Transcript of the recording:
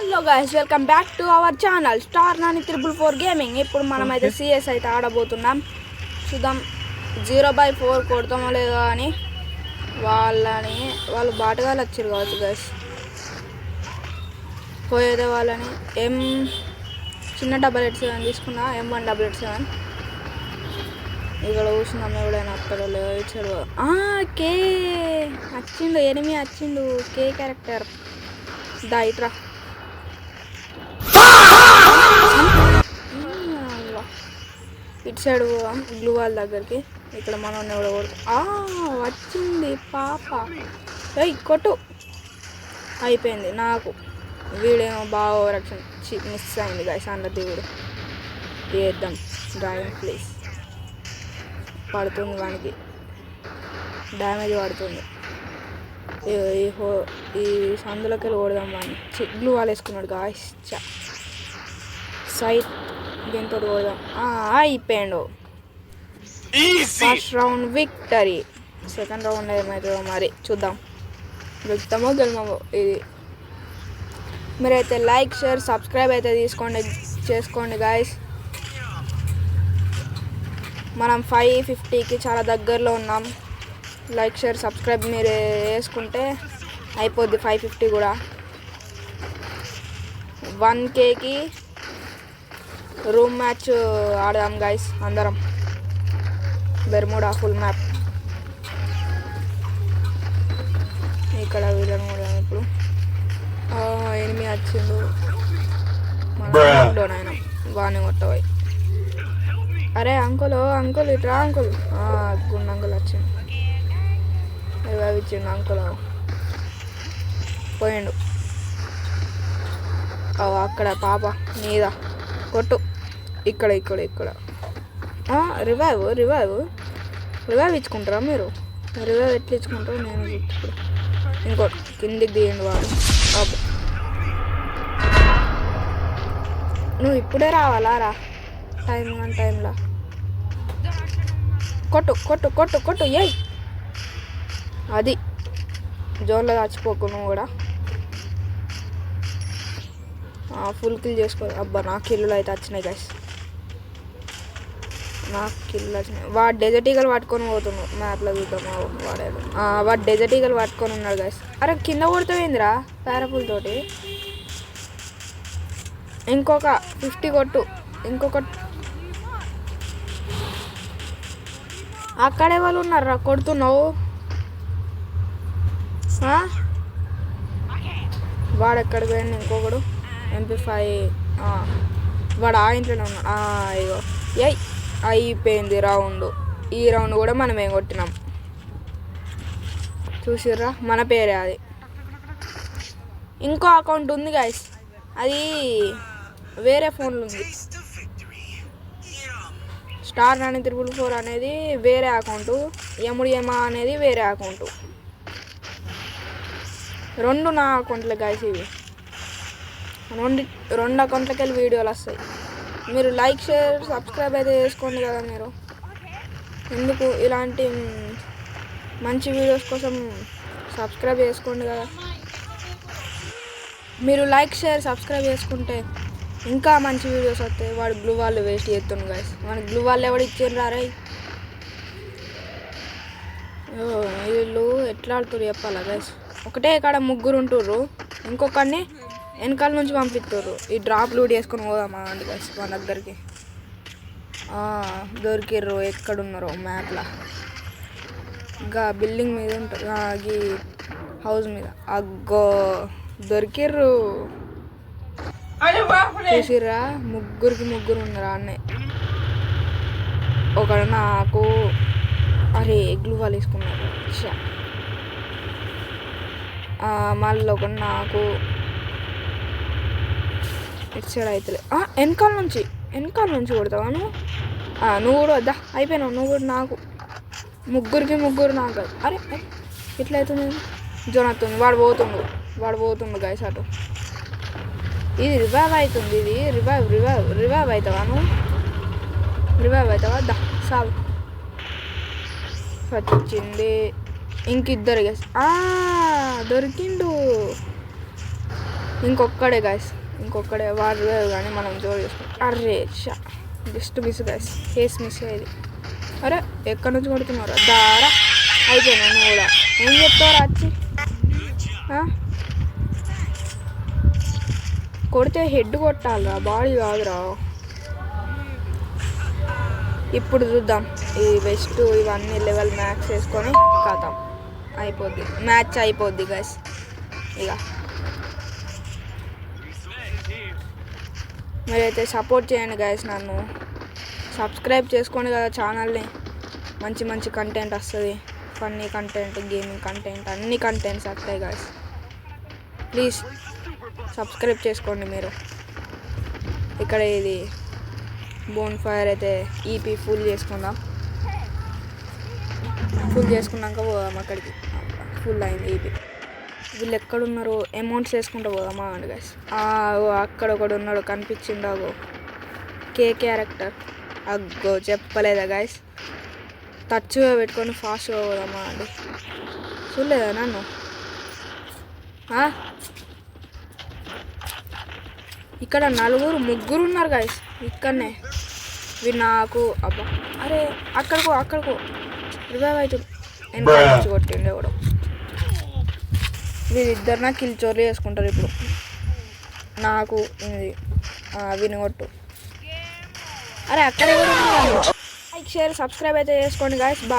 Hello guys, welcome back to our channel star 944 gaming. ఇప్పుడు మనమైతే CS అయితే ఆడబోతున్నాం. చూద్దాం 0/4 కొడతామో లేదో అని. వాళ్ళు బాటగాలు వచ్చారు కావచ్చు గైస్. పోయేదే వాళ్ళని చిన్న 787 తీసుకున్నా, M1 ఇక్కడ కూర్చున్నాం. ఎవడైనా అక్కడ లేచాడు. కే వచ్చిండు, ఎనిమి వచ్చిండు. కే క్యారెక్టర్ దాయిట్రా. ఇటు సైడ్ గ్లూ వాళ్ళ దగ్గరికి. ఇక్కడ మనం ఎవడో వచ్చింది పాప. కొట్టు అయిపోయింది. నాకు వీడేమో బాగా ఓవరాక్షన్ మిస్ అయింది గైస్. అందులో దేవుడు వేద్దాం డ్రాయింగ్ ప్లీజ్. పడుతుంది వానికి, డ్యామేజ్ పడుతుంది. ఈ సందులోకి వెళ్ళి ఓడదాం వాడిని. గ్లూ వాళ్ళు వేసుకున్నాడు గాయస్. సైట్ దీంతో ఓడదాం. అయిపోయాడు. First round victory. Second round ఏమవుతుందో మరి చూద్దాం. గెలుస్తామో గెలమో. ఇది మీరైతే లైక్ షేర్ సబ్స్క్రైబ్ అయితే చేసుకోండి గాయస్. మనం 550కి చాలా దగ్గరలో ఉన్నాం. లైక్ షేర్ సబ్స్క్రైబ్ మీరు వేసుకుంటే అయిపోద్ది 550 కూడా. 1Kకి రూమ్ మ్యాచ్ ఆడదాం గైస్ అందరం. Bermuda full map. ఇక్కడ వీళ్ళని కూడా ఇప్పుడు ఎనిమిది వచ్చిండు. మన బాగానే కొట్టవాయి. అరే అంకుల్ ఇట్రా అంకుల్. గుండు అంకుల్ వచ్చిండు. ఇచ్చిండు అంకుల్. పోయిండు. అక్కడ పాప మీద కొట్టు. ఇక్కడ రివైవ్ ఇచ్చుకుంటారా మీరు? రివైవ్ ఎట్లా ఇచ్చుకుంటారో నేను ఇప్పుడు. ఇంకోటి కిందికి దిగండి వాడు. నువ్వు ఇప్పుడే రావాలా? రా టైంలో కొట్టు. ఏయ్ అది జోన్లో చచ్చిపోకు నువ్వు కూడా. ఫుల్ కిల్ చేసుకో. అబ్బా నా కిల్లులు అయితే వచ్చినాయి గైస్. వాడు డెజర్ట్ ఈగల్ పట్టుకొని పోతున్నాడు. మ్యాప్లో చూద్దాం. వాడు డెజర్ట్ ఈగల్ పట్టుకొని ఉన్నాడు గైస్. అరే కింద కొడుతావేందిరా పారాఫుల్ తోటి? ఇంకొక 50 కొట్టు. అక్కడే వాళ్ళు ఉన్నారా కొడుతున్నావు? వాడు ఎక్కడికి పోయింది? ఇంకొకడు MP5. వాడు ఆ ఇంట్లోనే ఉన్నాడు. ఇగో అయిపోయింది రౌండ్. ఈ రౌండ్ కూడా మనమే కొట్టినాం. చూసిర్రా? మన పేరే అది. ఇంకో అకౌంట్ ఉంది గైస్, అది వేరే ఫోన్లో ఉంది. స్టార్ 944 అనేది వేరే అకౌంటు, యముడియమా అనేది వేరే అకౌంటు. రెండు నా అకౌంట్లే గైస్. ఇవి రెండు అకౌంట్లకి వెళ్ళి వీడియోలు వస్తాయి. మీరు లైక్ షేర్ సబ్స్క్రైబ్ అయితే చేసుకోండి కదా. మీరు ఎందుకు ఇలాంటి మంచి వీడియోస్ కోసం సబ్స్క్రైబ్ చేసుకోండి కదా. మీరు లైక్ షేర్ సబ్స్క్రైబ్ చేసుకుంటే ఇంకా మంచి వీడియోస్ వస్తాయి. వాడు గ్లూ వాళ్ళు వేస్ట్ చేస్తుంది గైస్. మనకి గ్లూ వాళ్ళు ఎవడు ఇచ్చారు రారే? వీళ్ళు ఎట్లా ఆడుతున్నారు చెప్పాలా గైస్. ఒకటే కాడ ముగ్గురు ఉంటుర్రు, ఇంకొకరిని వెనకాల నుంచి పంపిస్తుర్రు. ఈ డ్రాప్ లూట్ వేసుకొని పోదామా అండి గైస్ మన దగ్గరికి. దొరికిర్రు. ఎక్కడున్నారో మ్యాప్లో. ఇంకా బిల్డింగ్ మీద ఉంటారు. ఈ హౌస్ మీద. అగ్గో దొరికిర్రు. చూసిర్రా? ముగ్గురు ఉన్నారు అన్నే. ఒకడు నాకు అరే గ్లూ వాళ్ళు వేసుకున్నారు. మళ్ళీ ఒకడు నాకు ఇటు సైడ్ అవుతలే. వెనకాల నుంచి కొడతావా నువ్వు కూడా వద్దా? అయిపోయినావు నువ్వు కూడా. నాకు ముగ్గురు నాకు. అరే ఇట్లా అవుతుంది. జోన్ అవుతుంది. వాడు పోతుండు గైస్ అటు. ఇది రివైవ్ అవుతుంది. ఇది రివైవ్ అవుతావా నువ్వు? రివైవ్ అవుతావా? దా సాగు. వచ్చింది. ఇంకిద్దరు గైస్. దొరికిండు. ఇంకొక్కడే గాయస్, ఇంకొక్కడే వాడు లేదు కానీ మనం జోరు చేసుకుంటాం. అరే Shah, just miss guys, face miss అయ్యేది. అరే ఎక్కడి నుంచి కొడుతున్నారు దారా, అయిపోయినా నువ్వు కూడా ఏం చెప్తావు వచ్చి. కొడితే హెడ్ కొట్టాలిరా, బాడీ కాదురా. ఇప్పుడు చూద్దాం ఈ వెస్ట్ ఇవన్నీ లెవెల్ మ్యాక్స్ వేసుకొని కథం అయిపోద్ది, మ్యాచ్ అయిపోద్ది గైస్. ఇక మీరైతే సపోర్ట్ చేయండి గైస్, నన్ను సబ్స్క్రైబ్ చేసుకోండి కదా ఛానల్ని. మంచి మంచి కంటెంట్ వస్తుంది, ఫన్నీ కంటెంట్, గేమింగ్ కంటెంట్, అన్ని కంటెంట్స్ వస్తాయి గైస్. ప్లీజ్ సబ్స్క్రైబ్ చేసుకోండి మీరు. ఇక్కడ ఇది బోన్ ఫైర్ అయితే ఈపీ ఫుల్ చేసుకుందాం. ఫుల్ చేసుకున్నాక పోదాం అక్కడికి. ఫుల్ అయింది ఈపీ. వీళ్ళు ఎక్కడున్నారు, అమౌంట్స్ వేసుకుంటూ పోదామా అండి గైస్. అక్కడ ఒకడు ఉన్నాడు కనిపించిండాగో, కే క్యారెక్టర్. అగ్గో చెప్పలేదా గైస్, టచ్గా పెట్టుకొని ఫాస్ట్గా పోదామా అండి. చూడలేదా నన్ను. ఇక్కడ ముగ్గురు ఉన్నారు గైస్ ఇక్కడనే. ఇవి నాకు అబ్బా, అరే అక్కడికో రివైవ్ అవుతుంది. ఎంత కొట్టిండే కూడా. వీళ్ళిద్దరు నాకు కిల్ చోర్లు చేసుకుంటారు ఇప్పుడు. నాకు ఇది వినగొట్టు. అరే అక్కడే కూడా లైక్ షేర్ సబ్స్క్రైబ్ అయితే చేసుకోండి గాయస్. బాయ్.